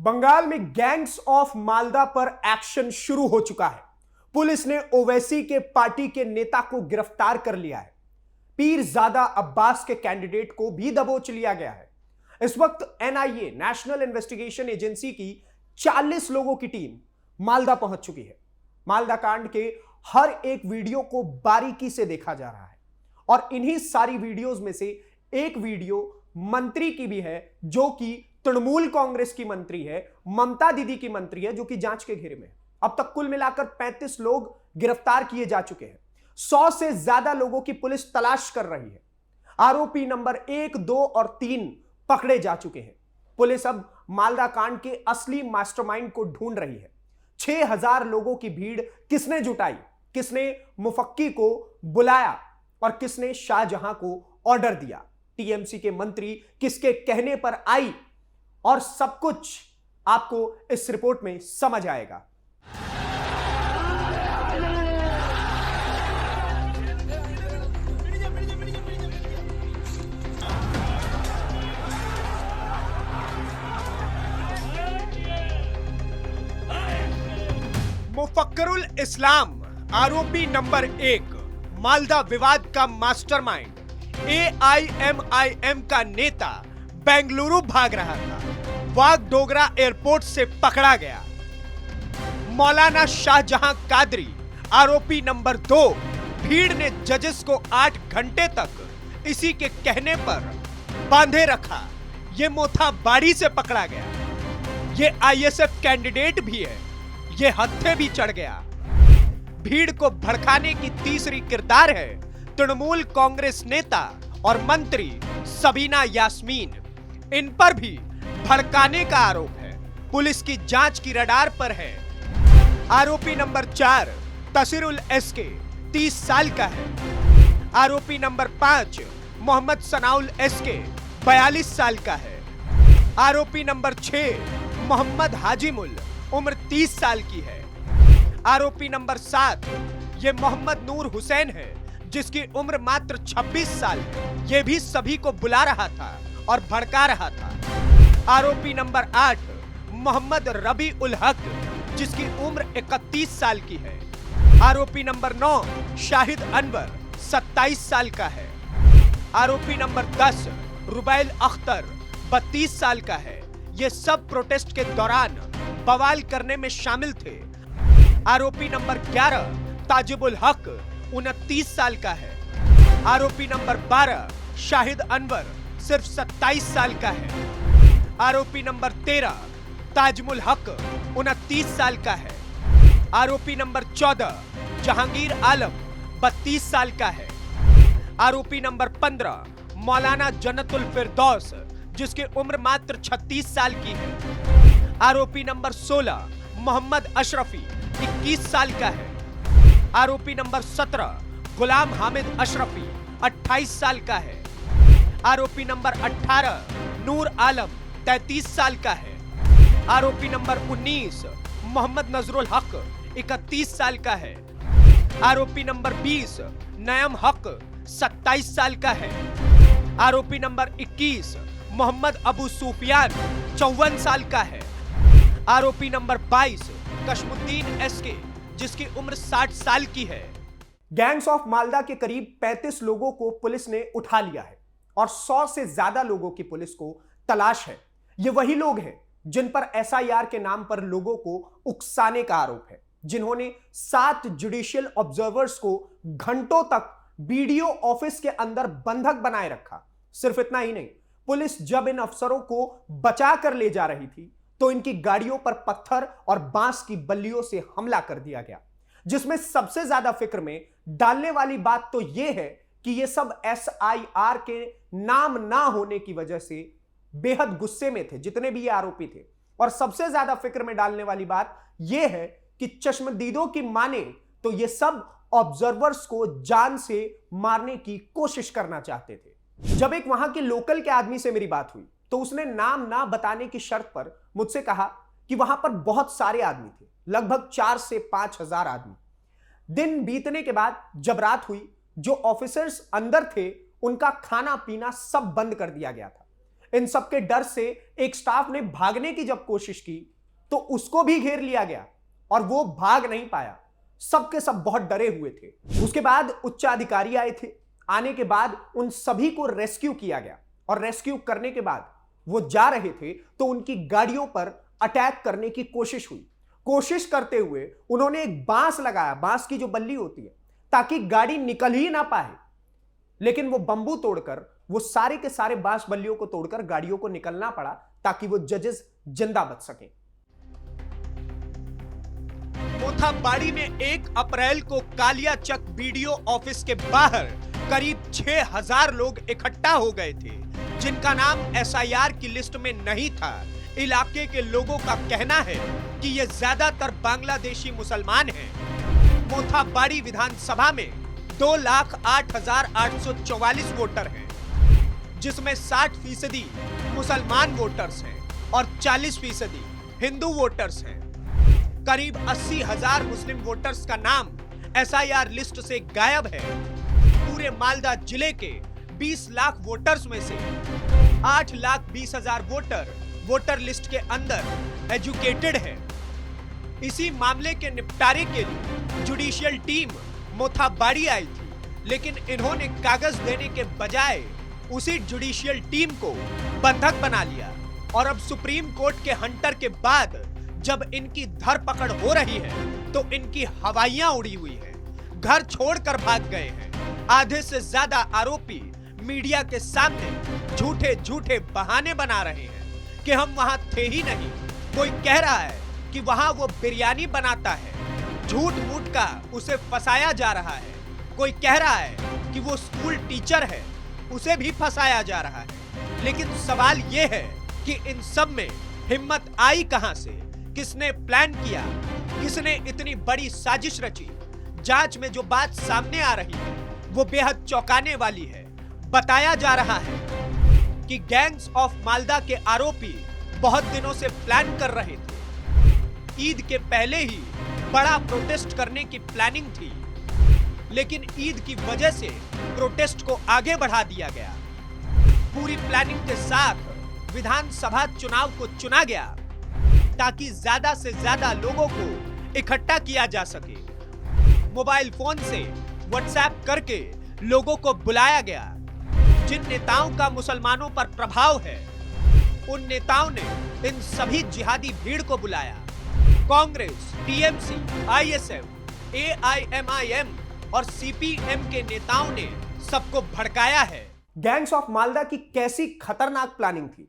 बंगाल में gangs of Malda पर action शुरू हो चुका है। पुलिस ने ओवैसी के पार्टी के नेता को गिरफ्तार कर लिया है। पीरजादा अब्बास के कैंडिडेट को भी दबोच लिया गया है। इस वक्त एनआईए नेशनल इन्वेस्टिगेशन एजेंसी की 40 लोगों की टीम मालदा पहुंच चुकी है। मालदा कांड के हर एक वीडियो को बारीकी से देखा जा रहा है और इन्हीं सारी वीडियोस में से एक वीडियो मंत्री की भी है, जो कि तृणमूल कांग्रेस की मंत्री है, ममता दीदी की मंत्री है, जो कि जांच के घेरे में है। अब तक कुल मिलाकर 35 लोग गिरफ्तार किए जा चुके हैं। 100 से ज्यादा लोगों की पुलिस तलाश कर रही है। आरोपी नंबर 1, 2 और 3 पकड़े जा चुके हैं। पुलिस अब मालदा कांड के असली मास्टरमाइंड को ढूंढ रही है। 6000 लोगों की भीड़ किसने जुटाई, किसने मुफक्की को बुलाया और किसने शाहजहां को ऑर्डर दिया, टीएमसी के मंत्री किसके कहने पर आई, और सब कुछ आपको इस रिपोर्ट में समझ आएगा। मुफक्करुल इस्लाम आरोपी नंबर 1, मालदा विवाद का मास्टरमाइंड, एआईएमआईएम का नेता बेंगलुरु भाग रहा था, वागडोगरा एयरपोर्ट से पकड़ा गया। मौलाना शाहजहां कादरी आरोपी नंबर 2, भीड़ ने जजेस को 8 घंटे तक इसी के कहने पर बांधे रखा। ये मोथाबाड़ी से पकड़ा गया। ये आईएसएफ कैंडिडेट भी है, ये हत्थे भी चढ़ गया। भीड़ को भड़काने की तीसरी किरदार है तृणमूल कांग्रेस नेता और मंत्री सबीना यास्मीन। इन पर भी भड़काने का आरोप है। पुलिस की जांच की रडार पर है। आरोपी नंबर 4 तसीरुल एसके 30 साल का है। आरोपी नंबर 5 मोहम्मद सनाउल एसके 42 साल का है। आरोपी नंबर 6 मोहम्मद हाजिमुल उम्र 30 साल की है। आरोपी नंबर 7 ये मोहम्मद नूर हुसैन है, जिसकी उम्र मात्र 26 साल है। ये भी सभी को बुला रहा था और भड़का रहा था। आरोपी नंबर 8 मोहम्मद रबी उल हक, जिसकी उम्र 31 साल की है। आरोपी नंबर 9 शाहिद अनवर 27 साल का है। आरोपी नंबर 10 रुबैल अख्तर 32 साल का है। ये सब प्रोटेस्ट के दौरान बवाल करने में शामिल थे। आरोपी नंबर 11 ताजिबुल हक 29 साल का है। आरोपी नंबर 12 शाहिद अनवर सिर्फ 27 साल का है। आरोपी नंबर 13 ताजमुल हक 29 साल का है। आरोपी नंबर 14 जहांगीर आलम 32 साल का है। आरोपी नंबर 15 मौलाना जन्नतुल फिरदौस, जिसकी उम्र मात्र 36 साल की है। आरोपी नंबर 16 मोहम्मद अशरफी 21 साल का है। आरोपी नंबर 17 गुलाम हामिद अशरफी 28 साल का है। आरोपी नंबर 18 नूर आलम 33 साल का है। आरोपी नंबर 19 मोहम्मद नजरुल हक 31 साल का है। आरोपी नंबर 20 नयम हक 27 साल का है। आरोपी नंबर 21 मोहम्मद अबू सुफियान 54 साल का है। आरोपी नंबर 22 कशमुद्दीन एसके, जिसकी उम्र 60 साल की है। गैंग्स ऑफ मालदा के करीब 35 लोगों को पुलिस ने उठा लिया है और 100 से ज्यादा लोगों की पुलिस को तलाश है। ये वही लोग हैं जिन पर एसआईआर के नाम पर लोगों को उकसाने का आरोप है, जिन्होंने 7 जुडिशियल ऑब्जर्वर्स को घंटों तक बीडीओ ऑफिस के अंदर बंधक बनाए रखा। सिर्फ इतना ही नहीं, पुलिस जब इन अफसरों को बचा कर ले जा रही थी तो इनकी गाड़ियों पर पत्थर और बांस की बल्लियों से हमला कर दिया गया। जिसमें सबसे ज्यादा फिक्र में डालने वाली बात तो यह है कि यह सब एसआईआर के नाम ना होने की वजह से बेहद गुस्से में थे जितने भी ये आरोपी थे। और सबसे ज्यादा फिक्र में डालने वाली बात यह है कि चश्मदीदों की माने तो ये सब ऑब्जर्वर्स को जान से मारने की कोशिश करना चाहते थे। जब एक वहां के लोकल के आदमी से मेरी बात हुई तो उसने नाम ना बताने की शर्त पर मुझसे कहा कि वहां पर बहुत सारे आदमी थे, लगभग 4 से 5 हजार आदमी। दिन बीतने के बाद जब रात हुई, जो ऑफिसर्स अंदर थे उनका खाना पीना सब बंद कर दिया गया था। इन सब के डर से एक स्टाफ ने भागने की जब कोशिश की तो उसको भी घेर लिया गया और वो भाग नहीं पाया। सबके सब बहुत डरे हुए थे। उसके बाद उच्चाधिकारी आए थे। आने के बाद उन सभी को रेस्क्यू किया गया और रेस्क्यू करने के बाद वो जा रहे थे तो उनकी गाड़ियों पर अटैक करने की कोशिश हुई। कोशिश करते हुए उन्होंने एक बांस लगाया, बांस की जो बल्ली होती है, ताकि गाड़ी निकल ही ना पाए। लेकिन वो बंबू तोड़कर, वो सारे के सारे बांस बल्लियों को तोड़कर गाड़ियों को निकलना पड़ा ताकि वो जजेस जिंदा बच सकें। मोथाबाड़ी में 1 अप्रैल को कालियाचक बीडीओ ऑफिस के बाहर करीब 6000 लोग इकट्ठा हो गए थे, जिनका नाम एसआईआर की लिस्ट में नहीं था। इलाके के लोगों का कहना है कि ये ज्यादातर बांग्लादेशी मुसलमान हैं। मोथाबाड़ी विधानसभा में 2,08,844 वोटर हैं, जिसमें 60% मुसलमान वोटर्स हैं और 40% हिंदू वोटर्स हैं। करीब 80,000 मुस्लिम वोटर्स का नाम एसआईआर लिस्ट से गायब है। पूरे मालदा जिले के 20 लाख वोटर्स में से 8,20,000 वोटर लिस्ट के अंदर एजुकेटेड है। इसी मामले के निपटारे के लिए जुडिशियल टीम मोथाबाड़ी आई थी, लेकिन इन्होंने कागज देने के बजाय उसी जुडिशियल टीम को बंधक बना लिया और अब सुप्रीम कोर्ट के हंटर के बाद जब इनकी धरपकड़ हो रही है तो इनकी हवाइयां उड़ी हुई हैं, घर छोड़कर भाग गए हैं। आधे से ज्यादा आरोपी मीडिया के सामने झूठे बहाने बना रहे हैं कि हम वहां थे ही नहीं। कोई कह रहा है कि वहां वो बिरयानी बनाता है, झूठ मूठ का उसे फंसाया जा रहा है। कोई कह रहा है कि वो स्कूल टीचर है, उसे भी फंसाया जा रहा है। लेकिन सवाल ये है कि इन सब में हिम्मत आई कहां से? किसने प्लान किया? किसने इतनी बड़ी साजिश रची? जांच में जो बात सामने आ रही है वो बेहद चौंकाने वाली है। बताया जा रहा है कि गैंग्स ऑफ मालदा के आरोपी बहुत दिनों से प्लान कर रहे थे। ईद के पहले ही बड़ा प्रोटेस्ट करने की प्लानिंग थी, लेकिन ईद की वजह से प्रोटेस्ट को आगे बढ़ा दिया गया। पूरी प्लानिंग के साथ विधानसभा चुनाव को चुना गया ताकि ज्यादा से ज्यादा लोगों को इकट्ठा किया जा सके। मोबाइल फोन से व्हाट्सएप करके लोगों को बुलाया गया। जिन नेताओं का मुसलमानों पर प्रभाव है, उन नेताओं ने इन सभी जिहादी भीड़ को बुलाया। कांग्रेस, टीएमसी, आईएसएफ, एआईएमआईएम और सीपीएम के नेताओं ने सबको भड़काया है। गैंग्स ऑफ मालदा की कैसी खतरनाक प्लानिंग थी।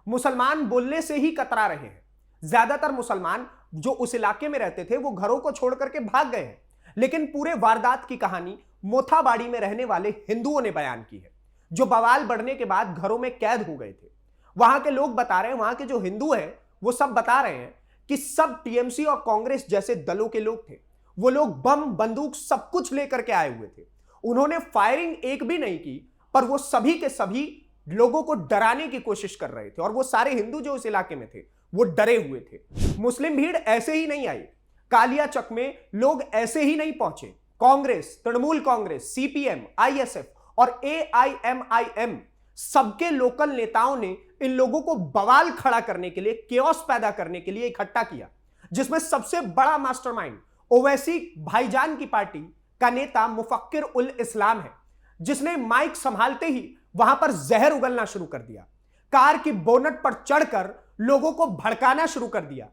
मुसलमान बोलने से ही कतरा रहे हैं। ज्यादातर मुसलमान जो उस इलाके में रहते थे वो घरों को छोड़ करके भाग गए हैं, लेकिन पूरे वारदात की कहानी मोथाबाड़ी में रहने वाले हिंदुओं ने बयान की है, जो बवाल बढ़ने के बाद घरों में कैद हो गए थे। वहां के लोग बता रहे हैं, वहां के जो हिंदू हैं वो सब बता रहे हैं कि सब टीएमसी और कांग्रेस जैसे दलों के लोग थे। वो लोग बम, बंदूक सब कुछ लेकर के आए हुए थे। उन्होंने फायरिंग एक भी नहीं की, पर वो सभी के सभी लोगों को डराने की कोशिश कर रहे थे और वो सारे हिंदू जो उस इलाके में थे वो डरे हुए थे। मुस्लिम भीड़ ऐसे ही नहीं आई। कालियाचक में लोग ऐसे ही नहीं पहुंचे। कांग्रेस, तृणमूल कांग्रेस, सीपीएम, आईएसएफ और एआईएमआईएम सबके लोकल नेताओं ने इन लोगों को बवाल खड़ा करने के लिए, केओस पैदा करने के लिए इकट्ठा किया, जिसमें सबसे बड़ा मास्टरमाइंड ओवैसी भाईजान की पार्टी का नेता मुफक्किर उल इस्लाम है, जिसने माइक संभालते ही वहां पर जहर उगलना शुरू कर दिया। कार की बोनट पर चढ़कर लोगों को भड़काना शुरू कर दिया।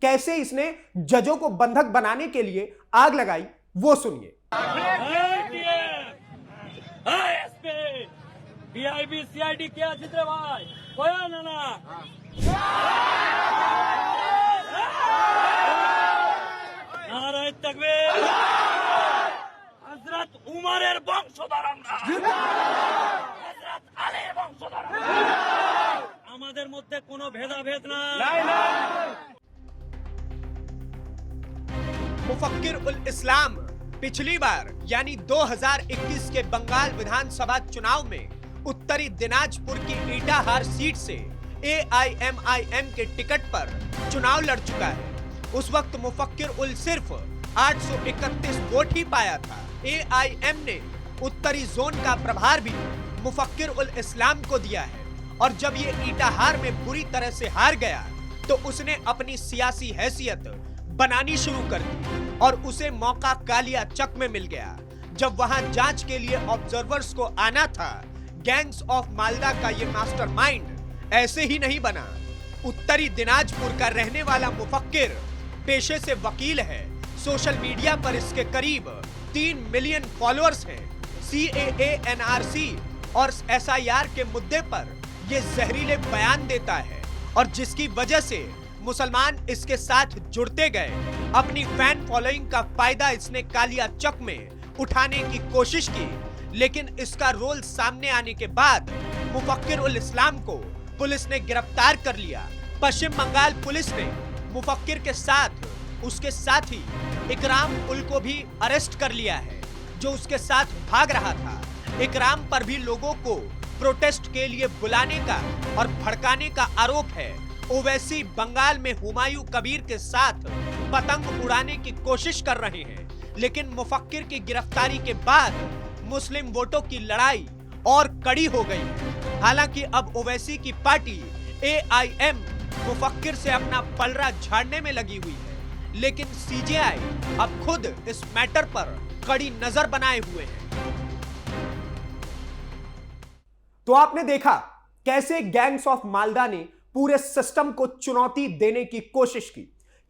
कैसे इसने जजों को बंधक बनाने के लिए आग लगाई, वो सुनिए। सीआईडी क्या चित्र भाई कोया ना नाराय तकबीर हजरत उमरेर বংশধর আমরা হযরত আলীর বংশধর আমাদের মধ্যে কোনো ভেদাভেদ নাই। मुफक्किर उल इस्लाम पिछली बार यानी 2021 के बंगाल विधानसभा चुनाव में उत्तरी दिनाजपुर की ईटाहार सीट से एआईएमआईएम के टिकट पर चुनाव लड़ चुका है। उस वक्त मुफक्किर उल सिर्फ 831 वोट ही पाया था। एआईएम ने उत्तरी जोन का प्रभार भी मुफक्किर उल इस्लाम को दिया है और जब ये ईटाहार में बुरी तरह से हार गया तो उसने अपनी सियासी हैसियत बनानी शुरू कर दी और उसे मौका कालिया चक में मिल गया जब वहां जांच के लिए ऑब्जर्वर्स को आना था। गैंग्स ऑफ मालदा का ये मास्टरमाइंड ऐसे ही नहीं बना। उत्तरी दिनाजपुर का रहने वाला मुफक्किर, पेशे से वकील है। सोशल मीडिया पर इसके करीब 3 मिलियन फॉलोअर्स हैं। CAA, NRC और SIR के मुद्दे पर ये जहरीले बयान देता है और जिसकी वजह से मुसलमान इसके साथ जुड़ते गए। अपनी फैन फॉलोइंग का फायदा इसने कालिया चक में उठाने की कोशिश की, लेकिन इसका रोल सामने आने के बाद मुफक्किर उल इस्लाम को पुलिस ने गिरफ्तार कर लिया। पश्चिम बंगाल पुलिस ने मुफक्किर के साथ उसके साथी इकराम उल को भी अरेस्ट कर लिया है, जो उसके साथ भाग रहा था। इकराम पर भी लोगों को प्रोटेस्ट के लिए बुलाने का और भड़काने का आरोप है। ओवैसी बंगाल में हुमायूं कबीर के साथ पतंग उड़ाने की कोशिश कर रहे हैं, लेकिन मुफक्किर की गिरफ्तारी के बाद मुस्लिम वोटों की लड़ाई और कड़ी हो गई है। हालांकि अब ओवैसी की पार्टी AIM मुफक्किर से अपना पलड़ा झाड़ने में लगी हुई है, लेकिन CJI अब खुद इस मैटर पर कड़ी नजर बनाए हुए है। तो आपने देखा कैसे गैंग्स ऑफ मालदा ने पूरे सिस्टम को चुनौती देने की कोशिश की,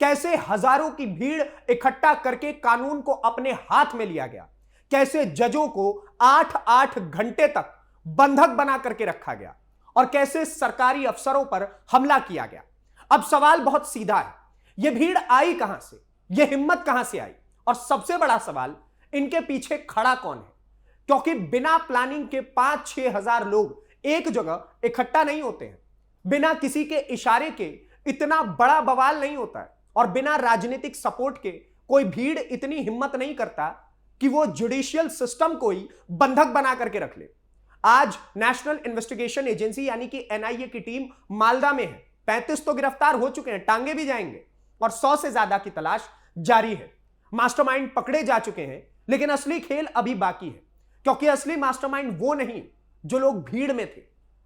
कैसे हजारों की भीड़ इकट्ठा करके कानून को अपने हाथ में लिया गया, कैसे जजों को 8-8 घंटे तक बंधक बना करके रखा गया और कैसे सरकारी अफसरों पर हमला किया गया। अब सवाल बहुत सीधा है, यह भीड़ आई कहां से, यह हिम्मत कहां से आई, और सबसे बड़ा सवाल इनके पीछे खड़ा कौन है। क्योंकि बिना प्लानिंग के 5-6 हजार लोग एक जगह इकट्ठा नहीं होते हैं, बिना किसी के इशारे के इतना बड़ा बवाल नहीं होता है, और बिना राजनीतिक सपोर्ट के कोई भीड़ इतनी हिम्मत नहीं करता कि वो जुडिशियल सिस्टम को ही बंधक बना करके रख ले। आज नेशनल इन्वेस्टिगेशन एजेंसी यानी कि NIA की टीम मालदा में है। 35 तो गिरफ्तार हो चुके हैं, टांगे भी जाएंगे, और 100 से ज्यादा की तलाश जारी है। मास्टरमाइंड पकड़े जा चुके हैं, लेकिन असली खेल अभी बाकी है, क्योंकि असली मास्टरमाइंड वो नहीं जो लोग भीड़ में थे।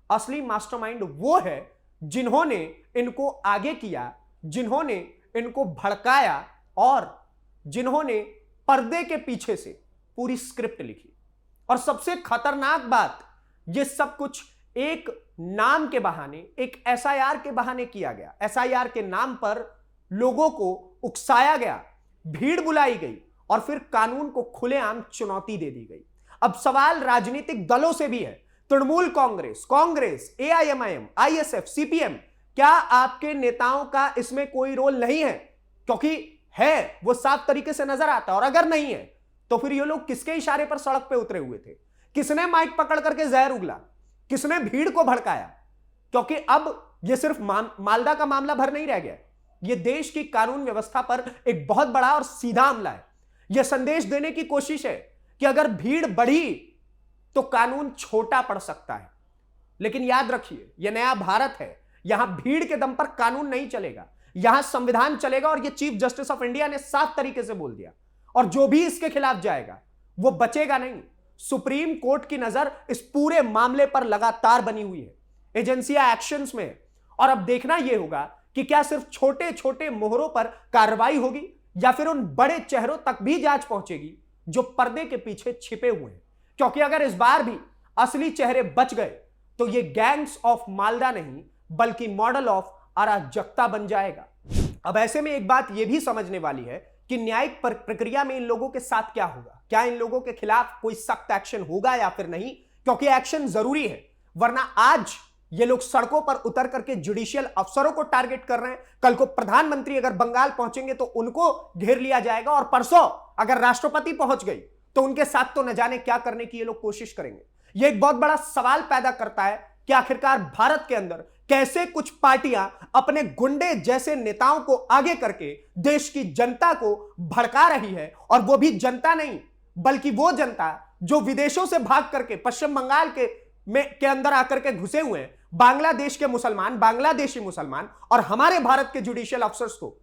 असली मास्टरमाइंड वो है जिन्होंने इनको आगे किया, जिन्होंने इनको भड़काया और जिन्होंने पर्दे के पीछे से पूरी स्क्रिप्ट लिखी। और सबसे खतरनाक बात, ये सब कुछ एक नाम के बहाने, एक SIR के बहाने किया गया। SIR के नाम पर लोगों को उकसाया गया, भीड़ बुलाई गई और फिर कानून को खुलेआम चुनौती दे दी गई। अब सवाल राजनीतिक दलों से भी है। Trinamool Congress, AIMIM, ISF, CPM, क्या आपके नेताओं का इसमें कोई रोल नहीं है? क्योंकि है वो साफ तरीके से नजर आता है, और अगर नहीं है तो फिर ये लोग किसके इशारे पर सड़क पे उतरे हुए थे? किसने माइक पकड़ करके जहर उगला? किसने भीड़ को भड़काया? क्योंकि अब ये सिर्फ मालदा का मामला भर नहीं रह गया, ये देश की कानून व्यवस्था पर एक बहुत बड़ा और सीधा हमला है। यह संदेश देने की कोशिश है कि अगर भीड़ बढ़ी तो कानून छोटा पड़ सकता है। लेकिन याद रखिए, यह नया भारत है, यहां भीड़ के दम पर कानून नहीं चलेगा, यहां संविधान चलेगा। और यह चीफ जस्टिस ऑफ इंडिया ने साफ तरीके से बोल दिया, और जो भी इसके खिलाफ जाएगा वो बचेगा नहीं। सुप्रीम कोर्ट की नजर इस पूरे मामले पर लगातार बनी हुई है, एजेंसियां एक्शंस में है, और अब देखना यह होगा कि क्या सिर्फ छोटे छोटे मोहरों पर कार्रवाई होगी या फिर उन बड़े चेहरों तक भी जांच पहुंचेगी जो पर्दे के पीछे छिपे हुए हैं। क्योंकि अगर इस बार भी असली चेहरे बच गए तो ये गैंग्स ऑफ मालदा नहीं बल्कि मॉडल ऑफ अराजकता बन जाएगा। अब ऐसे में एक बात यह भी समझने वाली है कि न्यायिक प्रक्रिया में इन लोगों के साथ क्या होगा, क्या इन लोगों के खिलाफ कोई सख्त एक्शन होगा या फिर नहीं, क्योंकि एक्शन जरूरी है। वरना आज ये लोग सड़कों पर उतर करके जुडिशियल अफसरों को टारगेट कर रहे हैं, कल को प्रधानमंत्री अगर बंगाल पहुंचेंगे तो उनको घेर लिया जाएगा, और परसों अगर राष्ट्रपति पहुंच गई तो उनके साथ तो न जाने क्या करने की ये लोग कोशिश करेंगे। यह एक बहुत बड़ा सवाल पैदा करता है कि आखिरकार भारत के अंदर कैसे कुछ पार्टियां अपने गुंडे जैसे नेताओं को आगे करके देश की जनता को भड़का रही है, और वो भी जनता नहीं बल्कि वो जनता जो विदेशों से भाग करके पश्चिम बंगाल के अंदर आकर के घुसे हुए हैं, बांग्लादेश के मुसलमान, बांग्लादेशी मुसलमान, और हमारे भारत के जुडिशियल अफसर्स को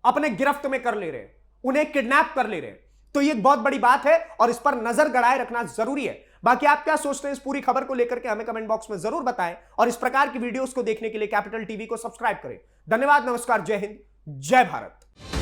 अपने गिरफ्त में कर ले रहे हैं, उन्हें किडनैप कर ले रहे हैं। तो ये एक बहुत बड़ी बात है और इस पर नजर गड़ाए रखना जरूरी है। बाकी आप क्या सोचते हैं इस पूरी खबर को लेकर के हमें कमेंट बॉक्स में जरूर बताएं और इस प्रकार की वीडियोस को देखने के लिए कैपिटल टीवी को सब्सक्राइब करें। धन्यवाद, नमस्कार, जय हिंद, जय भारत।